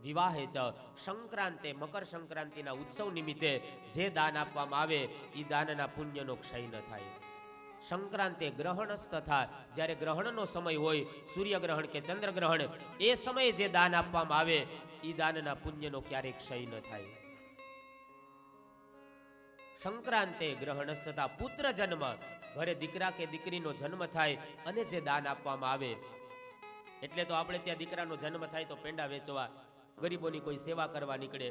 વિવાહે ચ સંક્રાંતે મકર સંક્રાંતિના ઉત્સવ નિમિત્તે જે દાન આપવામાં આવે એ દાનના પુણ્યનો ક્ષય ન થાય. સંક્રાંતે ગ્રહણ તથા જ્યારે ગ્રહણનો સમય હોય, સૂર્યગ્રહણ કે ચંદ્રગ્રહણ, એ સમયે જે દાન આપવામાં આવે એ દાનના પુણ્યનો ક્યારેય ક્ષય ન થાય. સંક્રાંતે ગ્રહણ તથા પુત્ર જન્મ, ઘરે દીકરા કે દીકરીનો જન્મ થાય અને જે દાન આપવામાં આવે, એટલે તો આપણે ત્યાં દીકરાનો જન્મ થાય તો પેંડા વેચવા, ગરીબોની કોઈ સેવા કરવા નીકળે.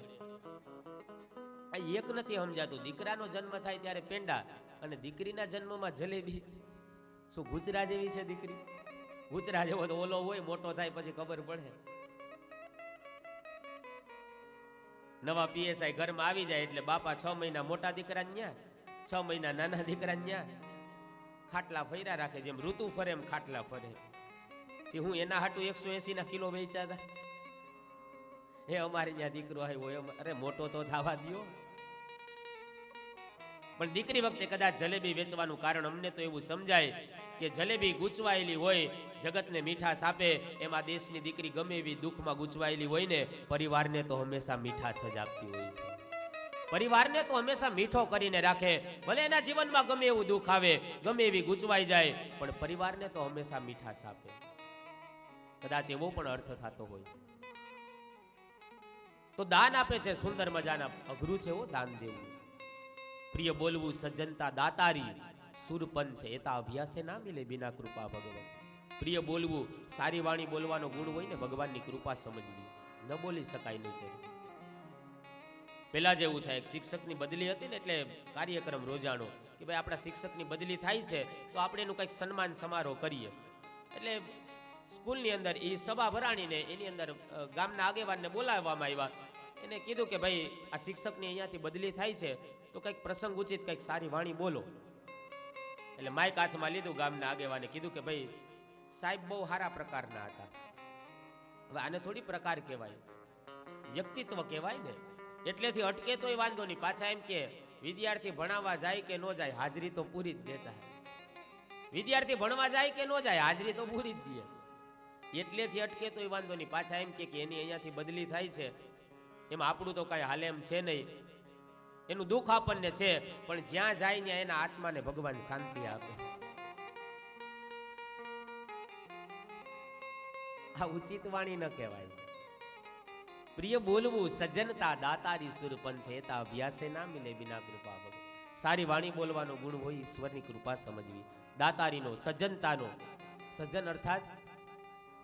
એક નથી સમજાતું, દીકરાનો જન્મ થાય ત્યારે પેંડા અને દીકરીના જન્મમાં જલેબી. શું ગુજરા જેવી છે દીકરી? ગુજરા જેવો તો ઓલો હોય, મોટો થાય પછી ખબર પડે. નવા પીએસઆઈ ઘરમાં આવી જાય એટલે બાપા 6 મહિના મોટા દીકરા ન્યા, 6 મહિના નાના દીકરા ન્યા. ખાટલા ફર્યા રાખે, જેમ ઋતુ ફરે એમ ખાટલા ફરે. હું એના હાટું 180 કિલો વેચ્યા હતા. હે અમારે ત્યાં દીકરો આવ્યો, અરે મોટો તો થવા દો. પણ દીકરી વખતે કદાચ જલેબી વેચવાનું કારણ અમને તો એવું સમજાય કે જલેબી ગૂંચવાયેલી હોય, જગતને મીઠાશ આપે. એમાં દેશની દીકરી ગમે એવી દુઃખમાં ગૂંચવાયેલી હોય ને, પરિવારને તો હંમેશા મીઠાશ જ આપતી હોય છે. પરિવારને તો હંમેશા મીઠો કરીને રાખે. ભલે એના જીવનમાં ગમે એવું દુઃખ આવે, ગમે એવી ગૂંચવાઈ જાય, પણ પરિવારને તો હંમેશા મીઠાશ આપે. કદાચ એવો પણ અર્થ થતો હોય. તો દાન આપે છે સુંદર મજાના. અઘરું છે એવો દાન દેવું. પ્રિય બોલવું સજ્જનતા દાતારી, સુરપંથ એતા અભ્યાસે ના મિલે બિના કૃપા ભગવાન. પ્રિય બોલવું, સારી વાણી બોલવાનો ગુણ હોય ને, ભગવાનની કૃપા સમજવી. ન બોલી શકાય નહીં તે. પેલા જેવું થાય, શિક્ષકની બદલી હતી ને, એટલે કાર્યક્રમ રોજાણો કે ભાઈ આપણા શિક્ષકની બદલી થાય છે તો આપણે એનું કંઈક સન્માન સમારોહ કરીએ. એટલે સ્કૂલની અંદર એ સભા ભરાણીને એની અંદર ગામના આગેવાનને બોલાવવામાં આવ્યા. એને કીધું કે ભાઈ આ શિક્ષકની અહીંયાથી બદલી થાય છે તો કંઈક પ્રસંગ ઉચિત કંઈક સારી વાણી બોલો. એટલે માઇક હાથમાં લીધું. ગામના આગેવાને કીધું કે ભાઈ સાહેબ બહુ સારા પ્રકારના હતા. હવે આને થોડી પ્રકાર કહેવાય, વ્યક્તિત્વ કહેવાય ને. એટલેથી અટકે તોય વાંધો નહીં. પાછા એમ કે વિદ્યાર્થી ભણાવવા જાય કે ન જાય, હાજરી તો પૂરી જ દેતા. વિદ્યાર્થી ભણવા જાય કે ન જાય, હાજરી તો પૂરી જ દે. એટલેથી અટકે તોય વાંધો નહીં. પાછા એમ કે એની અહીંયાથી બદલી થાય છે, એમાં આપણું તો કાંઈ હાલે એમ છે નહીં. એનું દુઃખ આપણને છે, પણ જ્યાં જાય ત્યાં એના આત્માને ભગવાન શાંતિ આપે. આ ઉચિત વાણી ન કહેવાય. પ્રિય બોલવું સજ્જનતા દાતારી, સુરપંથ એતા અભ્યાસે ના મિલે બિના કૃપા ભગવાન. સારી વાણી બોલવાનો ગુણ હોય, ઈશ્વરની કૃપા સમજવી. દાતારીનો, સજ્જનતાનો. સજ્જન અર્થાત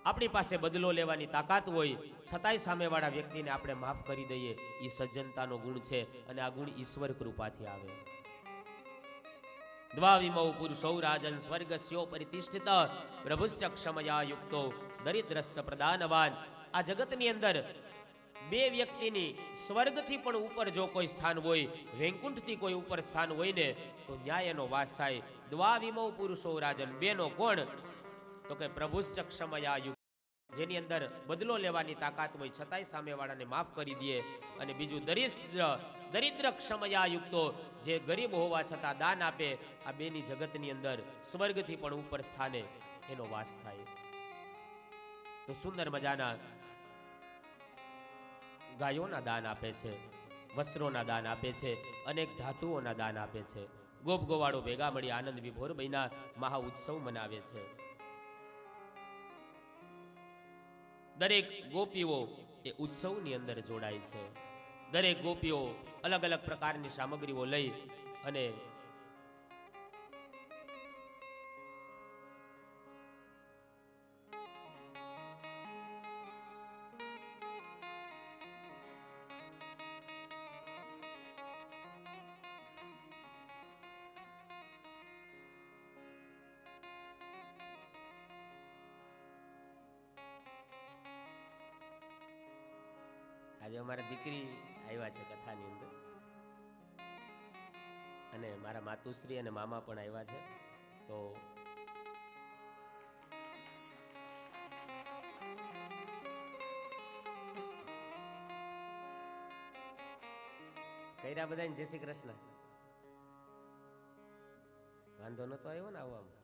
આપણી પાસે બદલો લેવાની તાકાત હોય છતાંય સામેવાળા વ્યક્તિને આપણે માફ કરી દઈએ, એ સજ્જનતાનો ગુણ છે. અને આ ગુણ ઈશ્વર કૃપાથી આવે. દ્વાવિમૌ પુરુષૌ રાજન સ્વર્ગસ્યો પરિતિષ્ઠિત પ્રભુશ્ચ ક્ષમયા યુક્તો દરિદ્રસ્ય પ્રદાનવાન. આ જગતની અંદર બે વ્યક્તિની સ્વર્ગથી પણ ઉપર જો કોઈ સ્થાન હોય, વૈકુંઠથી કોઈ ઉપર સ્થાન હોય ને, તો ન્યાયનો વાસ થાય. દ્વાવિમૌ પુરુષો રાજન, બેનો કોણ? તો કે પ્રભુશ્ચ ક્ષમયા યુક્ત, જેની અંદર બદલો લેવાની તાકાત હોય છતાંય સામેવાળાને માફ કરી દે. અને બીજું દરિદ્ર ક્ષમયા યુક્તો, જે ગરીબ હોવા છતાં દાન આપે. આ બેની જગતની અંદર સ્વર્ગથી પણ ઉપર સ્થાને એનો વાસ થાય. તો સુંદર મજાના ગાયોના દાન આપે છે, વસ્ત્રોના દાન આપે છે, અનેક ધાતુઓના દાન આપે છે. ગોપ ગોવાળો ભેગા મળી આનંદ વિભોર બન્યા મહા ઉત્સવ મનાવે છે. દરેક ગોપીઓ એ ઉત્સવની અંદર જોડાય છે. દરેક ગોપીઓ અલગ અલગ પ્રકારની સામગ્રીઓ લઈ અને આજે અમારા દીકરી આવ્યા છે કથાની અંદર, અને મારા માતુશ્રી અને મામા પણ આવ્યા છે. તો કઈરા બધાને જય શ્રી કૃષ્ણ. વાંધો નતો આવ્યો ને આવવામાં?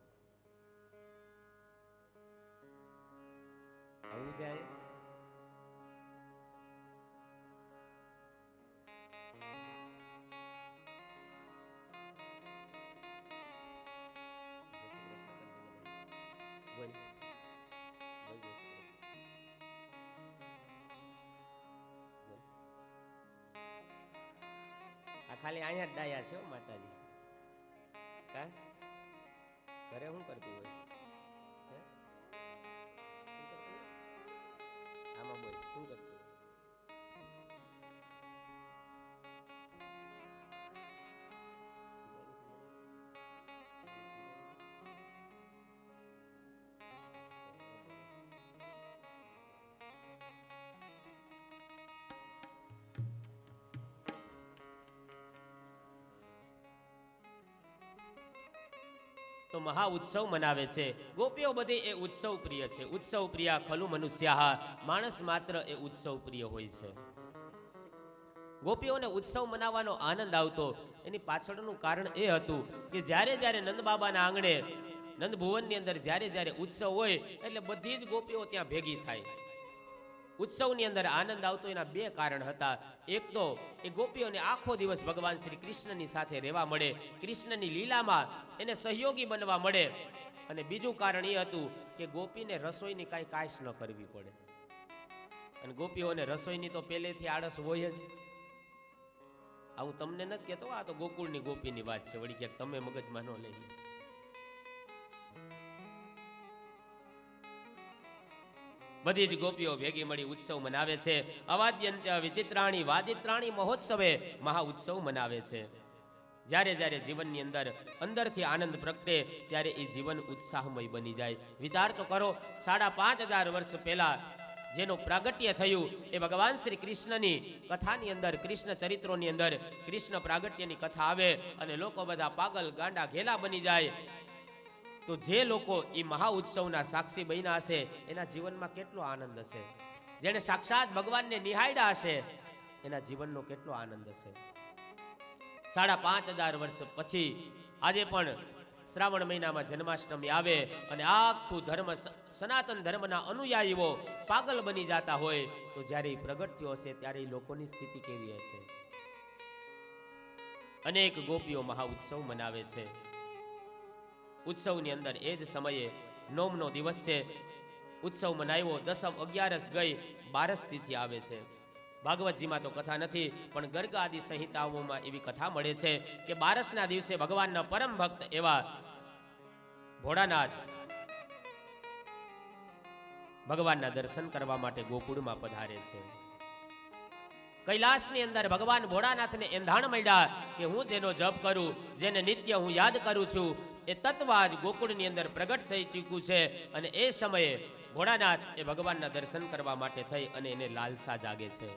આવું છે આ ખાલી અહીંયા જ ડાયા છે હો માતાજી. કા ઘરે શું કરતી હોય? હે? શું કરતી હોય? આમાં બોલ શું કરતી હોય? તો મહા ઉત્સવ મનાવે છે. ગોપીઓ બધી એ ઉત્સવ પ્રિય છે. ઉત્સવ પ્રિયા ખલુ મનુષ્યા, માણસ માત્ર એ ઉત્સવ પ્રિય હોય છે. ગોપીઓને ઉત્સવ મનાવવાનો આનંદ આવતો એની પાછળનું કારણ એ હતું કે જ્યારે જ્યારે નંદ બાબાના આંગણે નંદ ભુવનની અંદર જ્યારે જ્યારે ઉત્સવ હોય એટલે બધી જ ગોપીઓ ત્યાં ભેગી થાય. ઉત્સવની અંદર આનંદ આવતો એના બે કારણ હતા. એક તો એ ગોપીઓને આખો દિવસ ભગવાન શ્રી કૃષ્ણની સાથે રહેવા મળે, કૃષ્ણની લીલામાં એને સહયોગી બનવા મળે. અને બીજું કારણ એ હતું કે ગોપીને રસોઈની કાંઈ કાશ ન કરવી પડે. અને ગોપીઓને રસોઈની તો પહેલેથી આળસ હોય જ. આ હું તમને નથી કહેતો, આ તો ગોકુળની ગોપીની વાત છે. વળી ક્યાંક તમે મગજમાં ન લઈ. બધી જ ગોપીઓ ભેગી મળી ઉત્સવ મનાવે છે. અવાદ્યંત્ય વિચિત્રાણી વાદિત્રાણી મહોત્સવે મહા ઉત્સવ મનાવે છે. જ્યારે જ્યારે જીવનની અંદરથી આનંદ પ્રગટે ત્યારે એ જીવન ઉત્સાહમય બની જાય. વિચાર તો કરો, 5,500 વર્ષ પહેલા જેનું પ્રાગટ્ય થયું એ ભગવાન શ્રી કૃષ્ણની કથાની અંદર, કૃષ્ણ ચરિત્રોની અંદર કૃષ્ણ પ્રાગટ્યની કથા આવે અને લોકો બધા પાગલ ગાંડા ઘેલા બની જાય. તો જે લોકો એ મહા ઉત્સવના સાક્ષી બન્યા હશે એના જીવનમાં કેટલો આનંદ હશે. જેને સાક્ષાત ભગવાનને નિહાળ્યા હશે એના જીવનનો કેટલો આનંદ હશે. 5,500 વર્ષ પછી આજે પણ શ્રાવણ મહિનામાં જન્માષ્ટમી આવે અને આખું ધર્મ, સનાતન ધર્મના અનુયાયીઓ પાગલ બની જતા હોય તો જ્યારે એ પ્રગટ થયો હશે ત્યારે એ લોકોની સ્થિતિ કેવી હશે. અનેક ગોપીઓ મહા ઉત્સવ મનાવે છે. ઉત્સવની અંદર એ જ સમયે નોમનો દિવસ છે. ઉત્સવ મનાવ્યો, દસમ 11 ગઈ, 12 તિથિ આવે છે. ભાગવતજીમાં તો કથા નથી પણ ગર્ગ આદિ સંહિતાઓમાં એવી કથા મળે છે કે 12ના દિવસે ભગવાનના પરમ ભક્ત એવા ભોળાનાથ ભગવાનના દર્શન કરવા માટે ગોકુળમાં પધારે છે. કૈલાસની અંદર ભગવાન ભોળાનાથને એંધાણ મળ્યા કે હું જેનો જપ કરું, જેને નિત્ય હું યાદ કરું છું એ તત્વ આજ ગોકુળની અંદર પ્રગટ થઈ ચૂક્યું છે. અને એ સમયે ભોળાનાથ એ ભગવાનના દર્શન કરવા માટે થઈ અને એને લાલસા જાગે છે.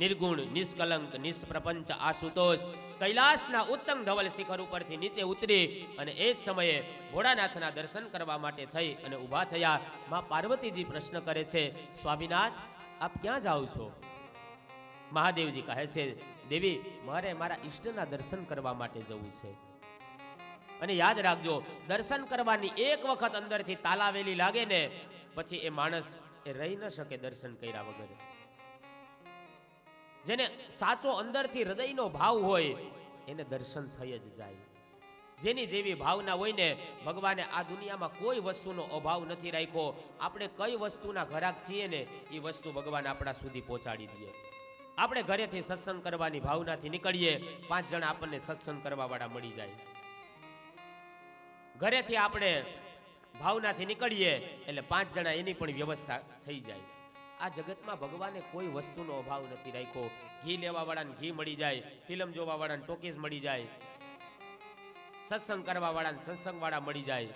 નિર્ગુણ, નિષ્કલંક, નિષ્પ્રપંચ આશુતોષ કૈલાસના ઉત્તમ ધવલ શિખર ઉપરથી નીચે ઉતરી અને એ જ સમયે ભોળાનાથના દર્શન કરવા માટે થઈ અને ઊભા થયા. માં પાર્વતીજી પ્રશ્ન કરે છે, સ્વામીનાથ આપ ક્યાં જાઓ છો? મહાદેવજી કહે છે, દેવી મારે મારા ઈષ્ટના દર્શન કરવા માટે જવું છે. અને યાદ રાખજો, દર્શન કરવાની એક વખત અંદરથી તાલાવેલી લાગે ને પછી એ માણસ એ રહી ન શકે દર્શન કર્યા વગર. જેને સાચો અંદરથી હૃદયનો ભાવ હોય એને દર્શન થઈ જ જાય. જેની જેવી ભાવના હોય ને, ભગવાને આ દુનિયામાં કોઈ વસ્તુનો અભાવ નથી રાખ્યો. આપણે કઈ વસ્તુના ઘરાક છીએ ને એ વસ્તુ ભગવાન આપણા સુધી પહોંચાડી દે. આપણે ઘરેથી સત્સંગ કરવાની ભાવનાથી નીકળીએ, 5 જણા આપણને સત્સંગ કરવા વાળા મળી જાય. ઘરેથી આપણે ભાવનાથી નીકળીએ એટલે 5 જણા એની પણ વ્યવસ્થા થઈ જાય. આ જગતમાં ભગવાને કોઈ વસ્તુનો અભાવ નથી રાખ્યો. ઘી લેવા વાળાને ઘી મળી જાય, ફિલ્મ જોવા વાળાને ટોકીઝ મળી જાય, સત્સંગ કરવા વાળાને સત્સંગ વાળા મળી જાય.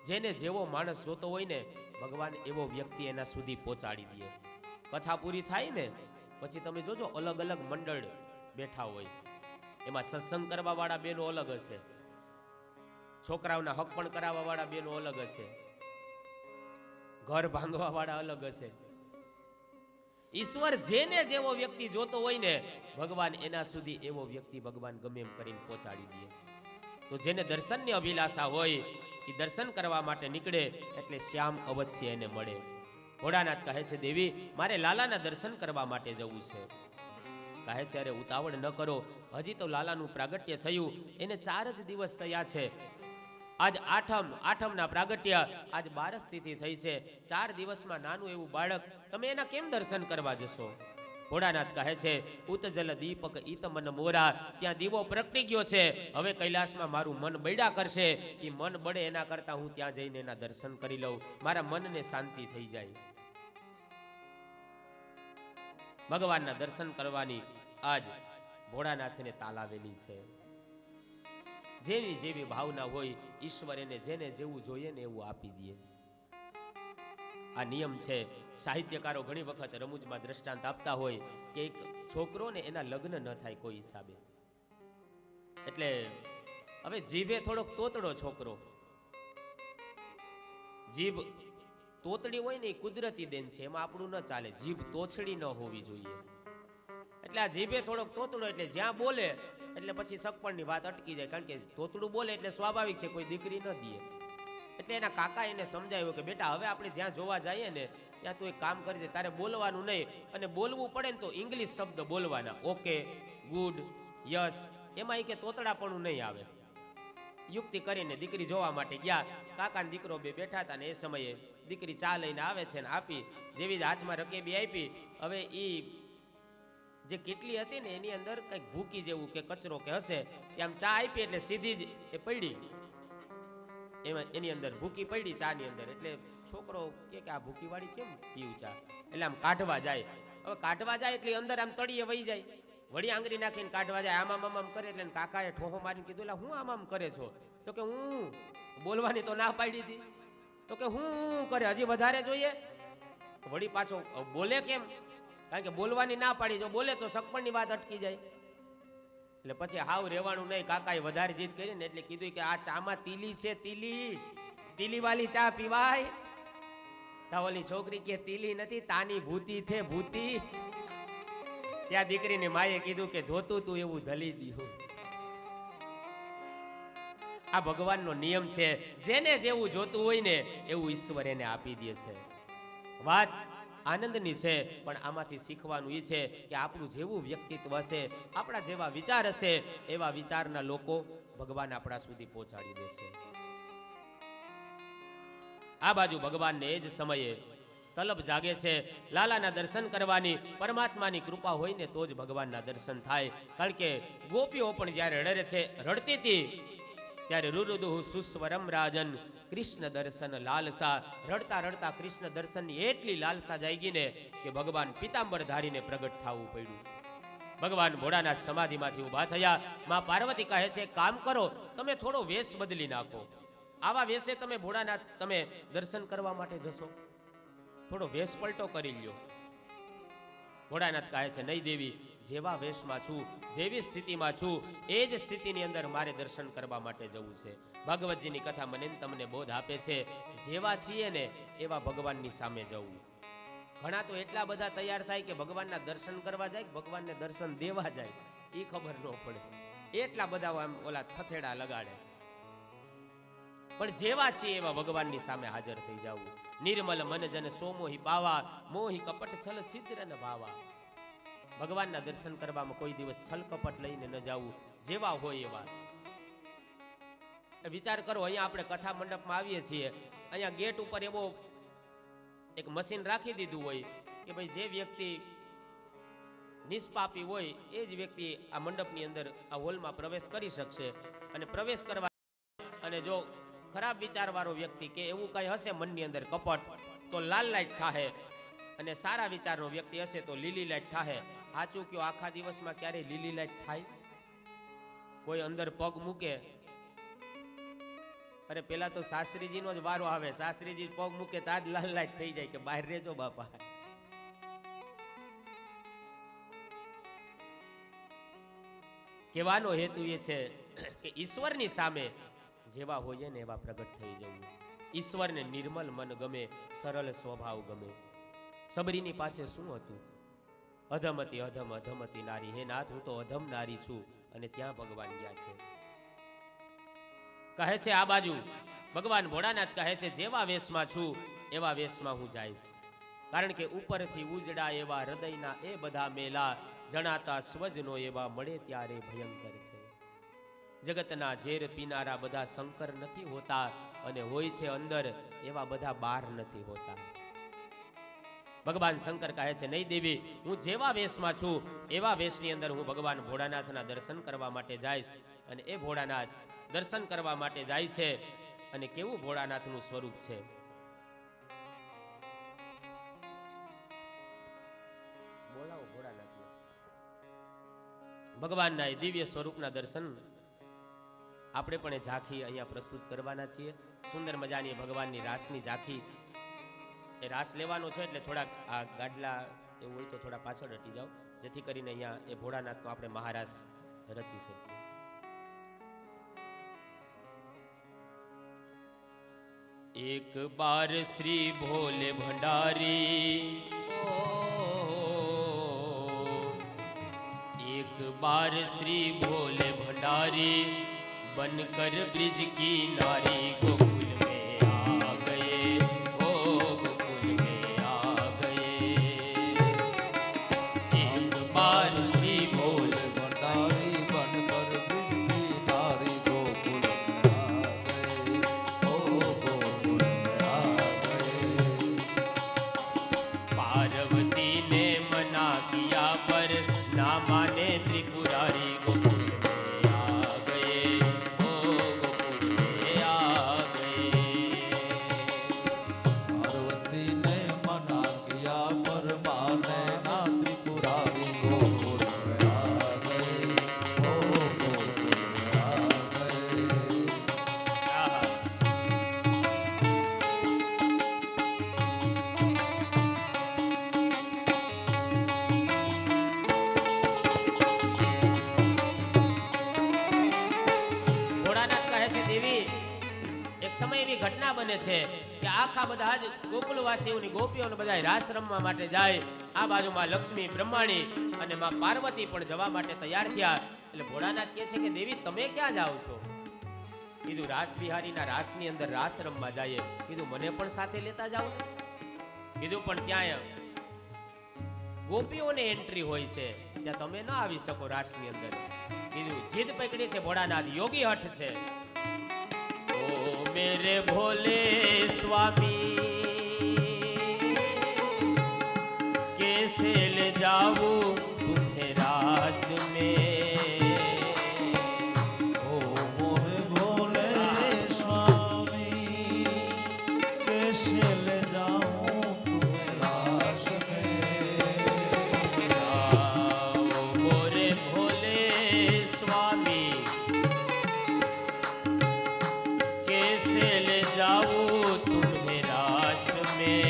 જેને જેવો માણસ જોતો હોય ને ભગવાન એવો વ્યક્તિ એના સુધી પહોંચાડી દે. કથા પૂરી થાય ને પછી તમે જોજો અલગ અલગ મંડળ બેઠા હોય. એમાં સત્સંગ કરવા વાળા બેનો અલગ હશે, છોકરાઓના હક પણ કરાવવા વાળા બેનો અલગ હશે, ઘર ભાંગવા વાળા અલગ હશે. ઈશ્વર જેને જેવો વ્યક્તિ જોતો હોય ને ભગવાન એના સુધી એવો વ્યક્તિ ભગવાન ગમે એમ કરીને પહોંચાડી દે. તો જેને દર્શનની અભિલાષા હોય એ દર્શન કરવા માટે નીકળે એટલે શ્યામ અવશ્ય એને મળે. ભોળાનાથ કહે છે, દેવી મારે લાલાના દર્શન કરવા માટે જવું છે. કહે છે, અરે ઉતાવળ ન કરો, હજી તો લાલાનું પ્રાગટ્ય થયું, એને 4 જ દિવસ થયા છે. આજ આઠમના પ્રાગટ્ય, આજ 12 તિથિ થઈ છે. 4 દિવસમાં નાનું એવું બાળક, તમે એના કેમ દર્શન કરવા જશો? ભોળાનાથ કહે છે ઉતજલ દીપક ઈત મન મોરા, ત્યાં દીવો પ્રગટી ગયો છે, હવે કૈલાસમાં મારું મન બળ્યા કરશે, એ મન બળે એના કરતા હું ત્યાં જઈને એના દર્શન કરી લઉં, મારા મનને શાંતિ થઈ જાય. ભગવાનના દર્શન કરવાની આજ ભોળાનાથને તાલાવેલી છે. જેની જેવી ભાવના હોય ઈશ્વર એને જેને જેવું જોઈએ ને એવું આપી દે. આ નિયમ છે. સાહિત્યકારો ઘણી વખત રમૂજમાં દ્રષ્ટાંત આપતા હોય કે એક છોકરો ને એના લગ્ન ન થાય કોઈ હિસાબે, એટલે હવે જીભે થોડોક તોતડો છોકરો, જીભ તોતડી હોય ને એ કુદરતી દેન છે, એમાં આપણું ન ચાલે, જીભ તોછડી ન હોવી જોઈએ. એટલે આ જીભે થોડોક તોતડો એટલે જ્યાં બોલે એટલે પછી સગપણની વાત અટકી જાય, કારણ કે તોતડું બોલે એટલે સ્વાભાવિક છે કોઈ દીકરી ન દે. એટલે એના કાકા એને સમજાવ્યું કે બેટા હવે આપણે જ્યાં જોવા જઈએ ને ત્યાં તું એક કામ કરજે, તારે બોલવાનું નહીં, અને બોલવું પડે ને તો ઇંગ્લિશ શબ્દ બોલવાના, ઓકે, ગુડ, યસ, એમાં કે તોતડાપણું નહીં આવે. યુક્તિ કરીને દીકરી જોવા માટે ગયા. કાકા ને દીકરો બે બેઠા હતા ને એ સમયે દીકરી ચા લઈને આવે છે ને આપી, જેવી જ હાથમાં રકેબી આપી, હવે એ જે કેટલી હતી ને એની અંદર કંઈક ભૂકી જેવું કે કચરો કે હશે, આમ ચા આપી એટલે સીધી જ એ પડી, એમાં એની અંદર ભૂકી પડી ચા ની અંદર. એટલે છોકરો કે આ ભૂકી વાળી કેમ પીવું ચા, એટલે આમ કાઢવા જાય. હવે કાઢવા જાય એટલે અંદર આમ તળીએ વહી જાય, વળી આંગળી નાખીને કાઢવા જાય, આમ આમ કરે. એટલે કાકાએ ઠોહો મારીને કીધું એટલે હું આમ કરે છો? તો કે હું બોલવાની તો ના પાડી હતી. તો કે હું કરે હજી વધારે જોઈએ. વળી પાછો બોલે કેમ? કારણ કે બોલવાની ના પાડી, જો બોલે તો સગપણની વાત અટકી જાય. એટલે પછી હાવ રહેવાનું નહીં, કાકાએ વધારે જીદ કરી ને એટલે કીધું કે આ ચામાં તીલી છે, તીલી, તીલી વાળી ચા પીવાય? તા ઓલી છોકરી કે તીલી નથી, તાની ભૂતી છે, ભૂતી. ત્યાં દીકરીને માએ કીધું કે ધોતું તું એવું ધલી દીધું. આ ભગવાનનો નિયમ છે, જેને જેવું જોતું હોય ને એવું ઈશ્વર એને આપી દે છે. વાત આનંદની છે, પણ આમાંથી શીખવાનું એ છે કે આપણું જેવું વ્યક્તિત્વ હશે, આપણા જેવા વિચાર હશે, એવા વિચારના લોકો ભગવાન આપણા સુધી પહોંચાડી દેશે. આ બાજુ ભગવાનને એ જ સમયે તલબ જાગે છે લાલાના દર્શન કરવાની. પરમાત્માની કૃપા હોય ને તો જ ભગવાનના દર્શન થાય. કારણ કે ગોપીઓ પણ જ્યારે રડે છે, રડતી હતી ત્યારે રુરુદુહુ સુસ્વરમ રાજન, કૃષ્ણ દર્શન લાલસા, રડતા રડતા કૃષ્ણ દર્શનની એટલી લાલસા જાગી ને કે ભગવાન પિતાંબર ધારીને પ્રગટ થવું પડ્યું. ભગવાન ભોળાનાથ સમાધિમાંથી ઊભા થયા. માં પાર્વતી કહે છે કામ કરો, તમે થોડો વેશ બદલી નાખો. આવા વેશે તમે ભોળાનાથ તમે દર્શન કરવા માટે જશો? થોડો વેશ પલટો કરી લ્યો. ભોળાનાથ કહે છે નહીં દેવી, જેવા વેશમાં છું, જેવી સ્થિતિમાં છું, એ જ સ્થિતિની અંદર મારે દર્શન કરવા માટે જવું છે. ભાગવતજીની કથા મને તમને બોધ આપે છે, જેવા છીએ ને એવા ભગવાનની સામે જવું. ઘણા તો એટલા બધા તૈયાર થાય કે ભગવાનના દર્શન કરવા જાય, ભગવાનને દર્શન દેવા જાય એ ખબર ન પડે, એટલા બધા આમ ઓલા થથેડા લગાડે. પણ જેવા છીએ એવા ભગવાનની સામે હાજર થઈ જવું. નિર્મલ મન જન સોમોહી પાવા, મોહી કપટ છલ છિદ્ર ન ભાવા. ભગવાનના દર્શન કરવામાં કોઈ દિવસ છલ કપટ લઈને ન જવું, જેવા હોય એવા. વિચાર કરો, અહીંયા આપણે કથા મંડપમાં આવીએ છીએ, અહીંયા ગેટ ઉપર એવો એક મશીન રાખી દીધું હોય કે ભાઈ જે વ્યક્તિ નિષ્પાપી હોય એ જ વ્યક્તિ આ મંડપની અંદર આ હોલમાં પ્રવેશ કરી શકશે. અને પ્રવેશ કરવા, અને જો ખરાબ વિચારવાળો વ્યક્તિ કે એવું કઈ હશે મનની અંદર કપટ, તો લાલ લાઈટ થાહે, અને સારા વિચારનો વ્યક્તિ હશે તો લીલી લાઈટ થાહે. સાચું કયો, આખા દિવસમાં ક્યારેય લીલી લાઈટ થાય? કોઈ અંદર પગ મૂકે, અરે પેલા તો શાસ્ત્રીજીનો જ વારો આવે, શાસ્ત્રીજી પગ મૂકે તાજ લાલ લાઈટ થઈ જાય કે બહાર રહેજો બાપા. કહેવાનો હેતુ એ છે કે ઈશ્વરની સામે જેવા હોઈએ ને એવા પ્રગટ થઈ જવું. ઈશ્વરને નિર્મલ મન ગમે, સરળ સ્વભાવ ગમે. સબરીની પાસે શું હતું? અધમતી અધમ અધમતી નારી, હે નાથ હું તો અધમ નારી છું, અને ત્યાં ભગવાન ગયા છે. કહે છે આ બાજુ ભગવાન ભોળાનાથ કહે છે જેવા વેશમાં છું એવા વેશમાં હું જઈશ. કારણ કે ઉપરથી ઉજડા એવા હૃદયના એ બધા મેલા, જણાતા સ્વજનો એવા મળે ત્યારે ભયંકર છે. જગતના ઝેર પીનારા બધા શંકર નથી હોતા, અને હોય છે અંદર એવા બધા બહાર નથી હોતા. ભગવાન શંકર કહે છે, નહીં દેવી, હું જેવા વેશમાં છું એવા વેશની અંદર હું ભગવાન ભોળાનાથના દર્શન કરવા માટે જઈશ. અને એ ભોળાનાથ દર્શન કરવા માટે જાય છે. અને કેવું ભોળાનાથનું સ્વરૂપ છે. બોલાવો ભોળાનાથને. ભગવાનના એ દિવ્ય સ્વરૂપના દર્શન આપણે પણ એ ઝાંખી અહીંયા પ્રસ્તુત કરવાના છીએ. સુંદર મજાની ભગવાનની રાસની ઝાંખી. એ રાસ લેવાનો છે એટલે થોડાક આ ગાડલા એવું હોય તો થોડા પાછળ હટી જાઓ, જેથી કરીને અહીંયા એ ભોળાનાથનો આપણે મહારાસ રચી શકીએ. એક બાર શ્રી ભોલે ભંડારી, एक बार श्री भोले भंडारी बनकर ब्रिज की नारी गोकुल में आ गए, ओ गोकुल में आ गए। एक बार श्री भोले भंडारी बनकर ब्रिज की नारी गोकुल में आ गए, ओ गोकुल में आ गए। पार्वती ने मना किया पर ना माने त्रिपुरारी, गोकुल में आ गए, ओ गोकुल में आ गए। पार्वती ने मना किया पर माने ना त्रिपुरारी, गोकुल में आ गए, ओ गोकुल में आ गए। સમય એવી ઘટના બને છે કે આખા બધા જ ગોકુલવાસીઓની ગોપીઓને બધા રાસ રમવા માટે જાય. આ બાજુમાં લક્ષ્મી બ્રહ્માણી અને માં પાર્વતી પણ જવા માટે તૈયાર થયા. એટલે ભોળાનાથ કહે છે કે દેવી તમે ક્યાં જાઓ છો? કીધું રાસ બિહારીના રાસની અંદર રાસ રમવા જાય. કીધું મને પણ સાથે લેતા જાઓ. કીધું પણ ત્યાં ગોપીઓને એન્ટ્રી હોય છે, ત્યાં તમે ન આવી શકો રાસની અંદર. કીધું જીદ પકડી છે ભોળાનાથ, યોગી હઠ છે. मेरे भोले स्वामी कैसे ले जाऊं तुम्हें रास में, ओ मोरे भोले स्वामी कैसे ले जाऊं तुम्हें रास में। ओ मोरे भोले स्वामी कैसे ले जाऊं तुम्हें रास में,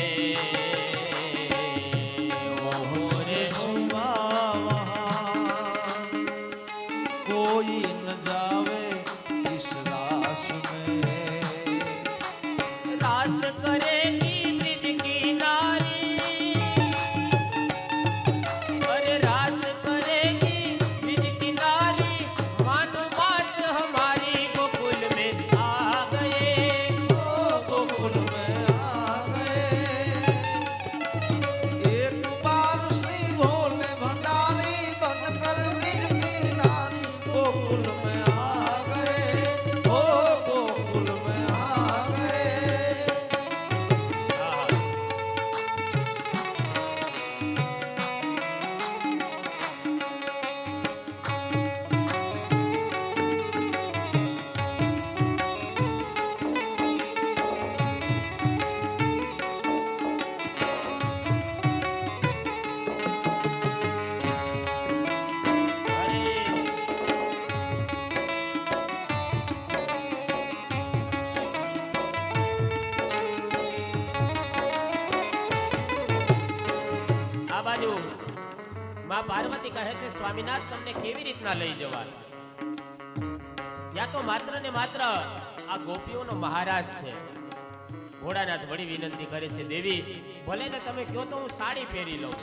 ओ रे शिवा वहाँ कोई न जावे इस रास में। रास करेगी ब्रिज की नारी, अरे रास करेगी ब्रिज की नारी, मानो बात हमारी गोकुल में आ गए, गोकुल में आ गए। एक बार श्री भोले भंडारी बनकर ब्रिज की नारी गोकुल में आ गए, ओ गोकुल में आ गए। આ બાજુ માં પાર્વતી કહે છે સ્વામીનાથ તમને કેવી રીતના લઈ જવા? ત્યાં તો માત્ર ને માત્ર આ ગોપીઓનો મહારાજ છે. ભોળાનાથ વળી વિનંતી કરે છે, દેવી ભલે ને તમે કયો તો હું સાડી પહેરી લઉં,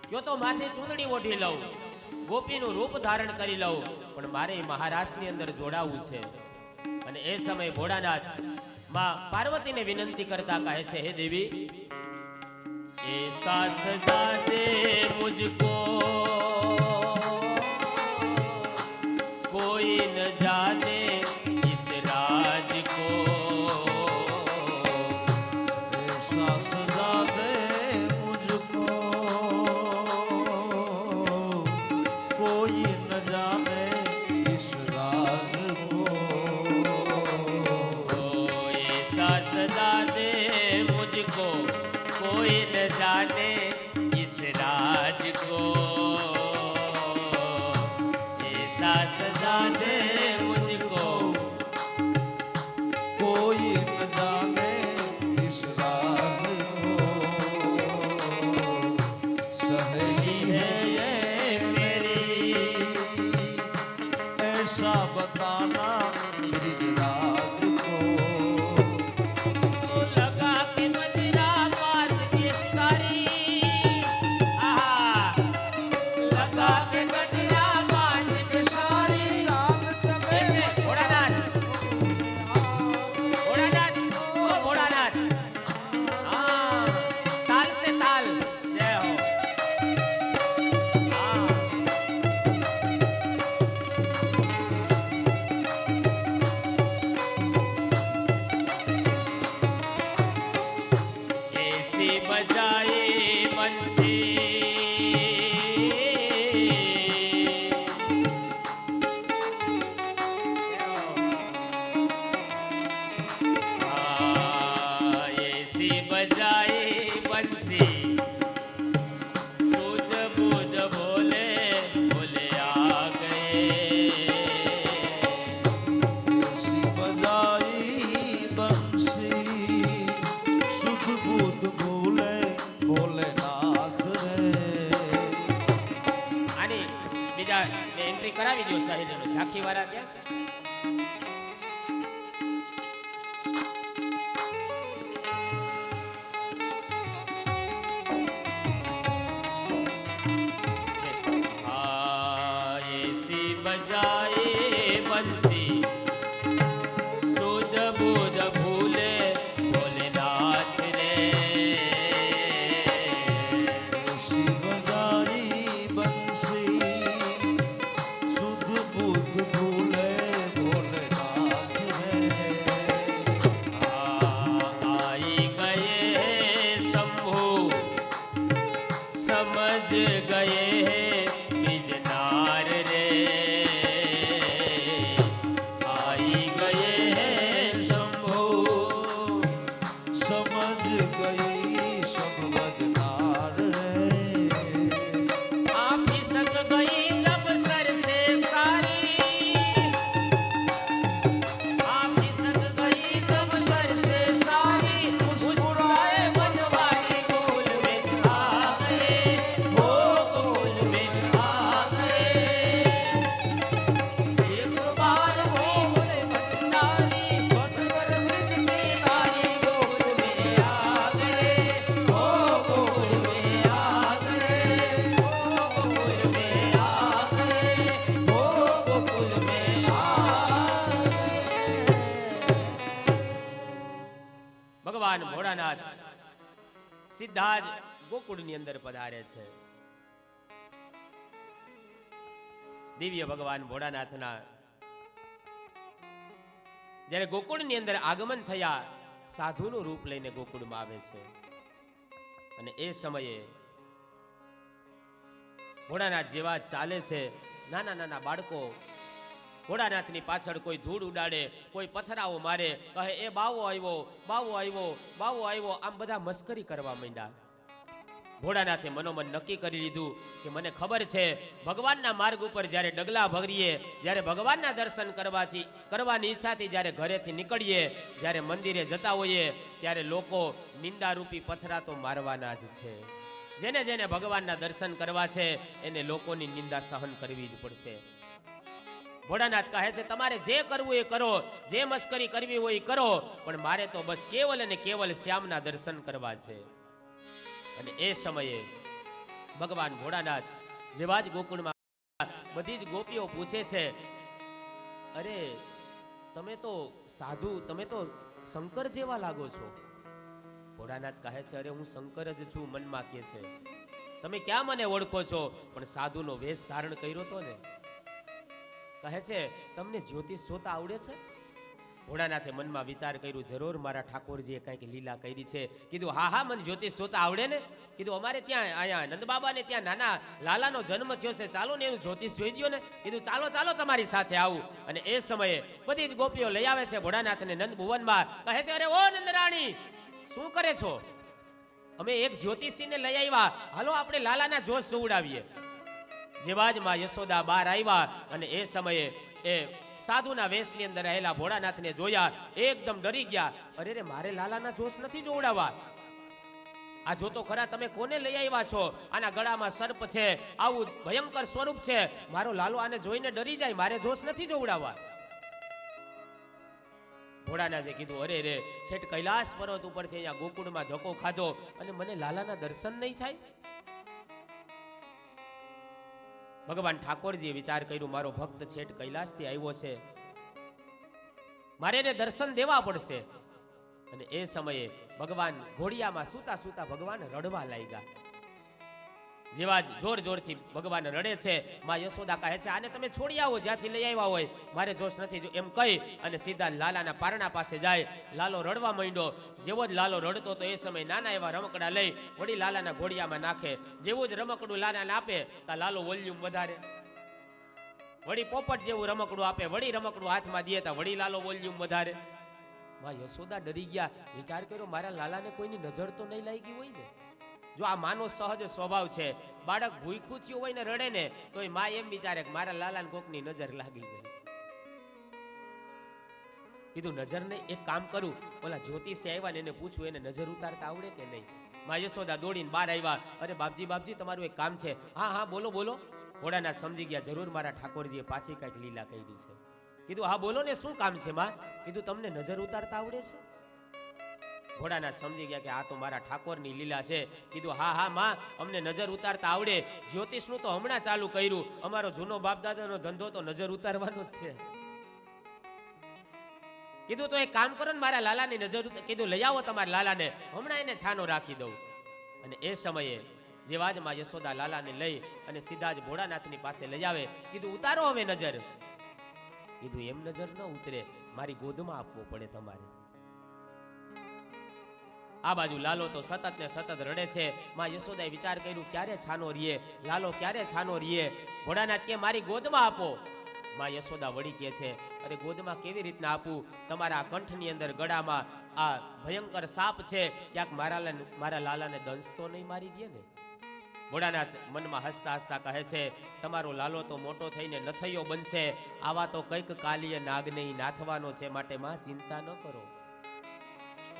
કયો તો માથે ચૂંદડી ઓઢી લઉં, ગોપીનું રૂપ ધારણ કરી લઉં, પણ મારે મહારાજની અંદર જોડાવું છે. અને એ સમયે ભોળાનાથ માં પાર્વતીને વિનંતી કરતા કહે છે, હે દેવી ऐसा सजा दे मुझको कोई न जाने इस राज को, ऐसा सजा दे सजा दे मुझको, कोई न जाने इस राज को, सहेली है ये मेरी, ऐसा बताना ब्रिजराज को। लगा के मदिरा बात के सारी, आहा, लगा के मदिरा बात के सारी, चाल चले भोलानाथ, भोलानाथ, ओ भोलानाथ, हाँ, ताल से ताल, जय हो, हाँ, ऐसे बजाए बंसी, ऐसी बजाए बंसी, सूझ बूझ भोले भोले आ गए, ऐसी बजाई बंसी, सुध बुध भूले भोलेनाथ रे। અને બીજા એન્ટ્રી કરાવી દો સાહેબ ઝાંખી વાળા ત્યાં ऐसी बजाए बंसी, सूझ बूझ भूले भोलेनाथ रे, ऐसी बजाई बंसी, सुध बुध भूले भोलेनाथ रे। आई गए शंभू, समझ गए बिजनार रे, आई गए शंभो समझ गई सब बजनार रे। आप सक गई जब सर से सारी, आप सक गई जब सर से सारी, मुस्कुराए बनवारी गोल में आ गए, वो गोल में आ गए, एक बार हो गए भंडारी, बनकर ब्रिज की नारी गोल में आ गए, ओ गोकुल में आ गए, वो गोल में आ गए, ओ गोकुल में आ ભગવાન ભોળાનાથ સીધા જ ગોકુળની અંદર પધારે છે. દિવ્ય ભગવાન ભોળાનાથના જ્યારે ગોકુળની અંદર આગમન થયા, સાધુનું રૂપ લઈને ગોકુળમાં આવે છે અને એ સમયે ભોળાનાથ જેવા ચાલે છે, નાના નાના બાળકો ભોળાનાથની પાછળ કોઈ ધૂળ ઉડાડે, કોઈ પથરાઓ મારે, કહે એ બાવો આવ્યો, બાવો આવ્યો, બાવો આવ્યો, આમ બધા મસ્કરી કરવા માંડ્યા. ભોળાનાથે મનોમન નક્કી કરી લીધું કે મને ખબર છે ભગવાનના માર્ગ ઉપર જ્યારે ડગલા ભરીએ, જ્યારે ભગવાનના દર્શન કરવાની ઈચ્છાથી જ્યારે ઘરેથી નીકળીએ, જ્યારે મંદિરે જતા હોઈએ, ત્યારે લોકો નિંદારૂપી પથરા તો મારવાના જ છે. જેને જેને ભગવાનના દર્શન કરવા છે એને લોકોની નિંદા સહન કરવી જ પડશે. ભોળાનાથ કહે છે તમારે જે કરવું એ કરો, જે મસ્કરી કરવી હોય એ કરો, પણ મારે તો બસ કેવલ અને કેવલ શ્યામના દર્શન કરવા છે. અને એ સમયે ભગવાન ભોળાનાથ જેવા જ ગોકુળમાં બધી જ ગોપીઓ પૂછે છે, અરે તમે તો સાધુ, તમે તો શંકર જેવા લાગો છો. ભોળાનાથ કહે છે અરે હું શંકર જ છું, મનમાં કહે છે તમે ક્યાં મને ઓળખો છો, પણ સાધુનો વેશ ધારણ કર્યો તો ને. કહે છે તમને જ્યોતિષ જોતા આવડે છે? ભોળાનાથે મનમાં વિચાર કર્યું જરૂર મારા ઠાકોરજીએ કંઈક લીલા કરી છે. કીધું હા હા મને જ્યોતિષ જોતા આવડે ને. કીધું અમારે ત્યાં અહીંયા નંદબાબાને ત્યાં નાના લાલાનો જન્મ થયો છે, ચાલો ને એનું જ્યોતિષ જોઈ દો ને. કીધું ચાલો ચાલો તમારી સાથે આવું. અને એ સમયે બધી જ ગોપીઓ લઈ આવે છે ભોળાનાથને નંદ ભુવનમાં. કહે છે અરે ઓ નંદરાણી શું કરે છો? અમે એક જ્યોતિષીને લઈ આવ્યા, હાલો આપણે લાલાના જોશ સુવડાવીએ. જેવા જ માં યશોદા બહાર આવ્યા અને એ સમયે એ સાધુના વેશની અંદર રહેલા ભોળાનાથને જોયા, એકદમ ડરી ગયા. અરે રે, મારે લાલાના જોશ નથી જોવડાવવા. આ જોતો ખરા, તમે કોને લઈ આવ્યા છો? આના ગળામાં સર્પ છે, આવું ભયંકર સ્વરૂપ છે. મારો લાલો આને જોઈને ડરી જાય, મારે જોશ નથી જોવડાવવા. ભોળાનાથે કીધું, અરે રે, છેટ કૈલાસ પર્વત ઉપરથી અહીંયા ગોકુળમાં ધક્કો ખાધો અને મને લાલાના દર્શન નહીં થાય? ભગવાન ઠાકોરજીએ વિચાર કર્યો, મારો ભક્ત છેટ કૈલાસથી આવ્યો છે, મારે એને દર્શન દેવા પડશે. અને એ સમયે ભગવાન ઘોડિયામાં સૂતા સૂતા ભગવાન રડવા લાગ્યા. જેવા જોર જોરથી ભગવાન રડે છે, માં યશોદા કહે છે, આને તમે છોડી આવો, જ્યાંથી લઈ આવ્યા હોય, મારે જોશ નથી. એમ કહી અને સીધા લાલાના પારણા પાસે જાય. લાલો રડવા માંડ્યો. જેવો જ લાલો રડતો તો એ સમય નાના એવા રમકડા લઈ વળી લાલાના ઘોડિયામાં નાખે. જેવું જ રમકડું લાલાને આપે તો લાલો વોલ્યુમ વધારે. વળી પોપટ જેવું રમકડું આપે, વળી રમકડું હાથમાં દે તો વળી લાલો વોલ્યુમ વધારે. માં યશોદા ડરી ગયા. વિચાર કર્યો, મારા લાલાને કોઈની નજર તો નહીં લાગી હોય ને? જો આ માનો સહજ સ્વભાવ છે, બાળક ભૂખ્યું થયું હોય ને રડે ને તો એ માં એમ વિચારે કે મારા લાલાને કોકની નજર લાગી ગઈ. કીધું, નજર નહીં, એક કામ કરું, ઓલા જ્યોતિષી આવ્યા ને એને પૂછું, એને નજર ઉતારતા આવડે કે નહીં? માં યશોદા દોડીને બહાર આવ્યા. અરે બાપજી, બાપજી, તમારું એક કામ છે. હા હા, બોલો બોલો. ભોળાનાથ સમજી ગયા, જરૂર મારા ઠાકોરજીએ પાછી કઈક લીલા કરી છે. કીધું, હા બોલો ને, શું કામ છે માં? કીધું, તમને નજર ઉતારતા આવડે છે? ભોળાનાથ સમજી ગયા કે આ તો મારા ઠાકોરની લીલા છે. કીધું, હા હા માં, અમને નજર ઉતારતા આવડે. જ્યોતિષનું તો હમણાં ચાલુ કર્યું. અમારો જૂનો બાપદાદાનો ધંધો તો નજર ઉતારવાનો જ છે. કીધું, તો એક કામ કરો ને, મારા લાલાની નજર કીધું લઈ આવો તમારા લાલાને, હમણાં એને છાનો રાખી દઉં. અને એ સમયે જેવા જ માં યશોદા લાલાને લઈ અને સીધા જ ભોળાનાથની પાસે લઈ આવે. કીધું, ઉતારો હવે નજર. કીધું, એમ નજર ન ઉતરે, મારી ગોદમાં આપવો પડે તમારે. આ બાજુ લાલો તો સતત ને સતત રડે છે. માં યશોદાએ વિચાર કર્યું, ક્યારે છાનો રીએ લાલો, ક્યારે છાનો રીએ? ભોળાનાથ કે મારી ગોદમાં આપો. માં યશોદા વળી કે છે, અરે ગોદમાં કેવી રીતના આપું? તમારા કંઠની અંદર ગળામાં આ ભયંકર સાપ છે, ક્યાંક મારા લાલાને દંશ તો નહીં મારી દે ને? ભોળાનાથ મનમાં હસતા હસતા કહે છે, તમારો લાલો તો મોટો થઈને નથૈયો બનશે. આવા તો કંઈક કાલીય નાગને નાથવાનો છે, માટે માં ચિંતા ન કરો.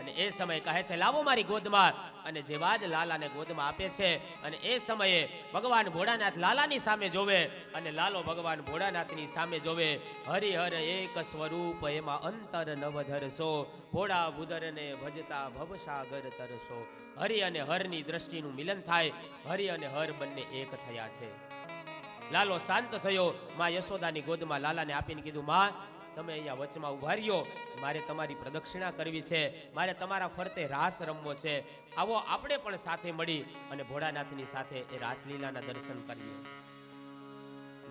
અને એ સમયે કહે છે, લાવો મારી ગોદમાં. અને જેવા જ લાલાને ગોદમાં આપે છે અને એ સમયે ભગવાન ભોળાનાથ લાલાની સામે જોવે અને લાલો ભગવાન ભોળાનાથની સામે જોવે. હરિહર એક સ્વરૂપ, એમાં અંતર નવ ધરસો, ભોળા બુદરને ભજતા ભવસાગર તરસો. હરિ અને હરની દ્રષ્ટિનું મિલન થાય. હરિ અને હર બંને એક થયા છે. લાલો શાંત થયો. માં યશોદાની ગોદમાં લાલાને આપીને કીધું, માં તમે અહીંયા વચમાં ઉભા રહ્યો, મારે તમારી પ્રદક્ષિણા કરવી છે, મારે તમારા ફરતે રાસ રમવો છે. આવો આપણે પણ સાથે મળી અને ભોળાનાથની સાથે એ રાસલીલાના દર્શન કરીએ.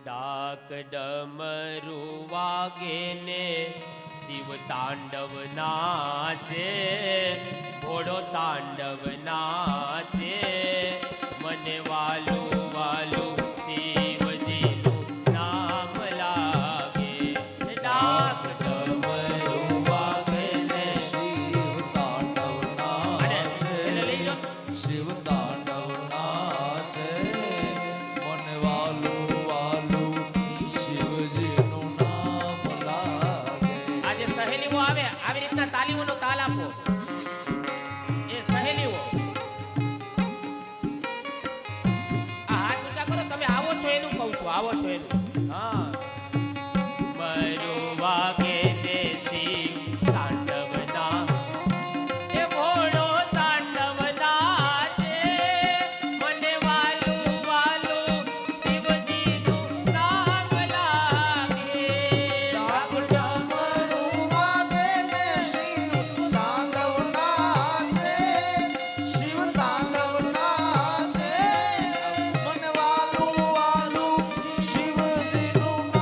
ડાક ડમરૂ વાગે ને શિવ તાંડવ નાચે, ભોળો તાંડવ નાચે, મને વાલું વાલું શિવજીનું નામ લાગે. ડાક ડમરૂ વાગે ને શિવ તાંડવ નાચે, શિવ તાંડવ નાચે, મને વાલું વાલું શિવજીનું નામ લાગે. આજે સહેલીઓ આવે, આવી રીતના તાલીઓનો તાલ આપો. એ સહેલીઓ આ હાથ ઊંચા કરો. તમે આવો છો એનું કહું છું, આવો છો એનું. હા, મરુવા કે દેશી તાંડવ ના, એ ભોળો તાંડવ નાચે, મને વાલું વાલું શિવજીનું નામ લાગે. ડાક ડમરૂ વાગે ને શિવ તાંડવ નાચે, શિવ તાંડવ નાચે, મને વાલું વાલું શિવજીનું નામ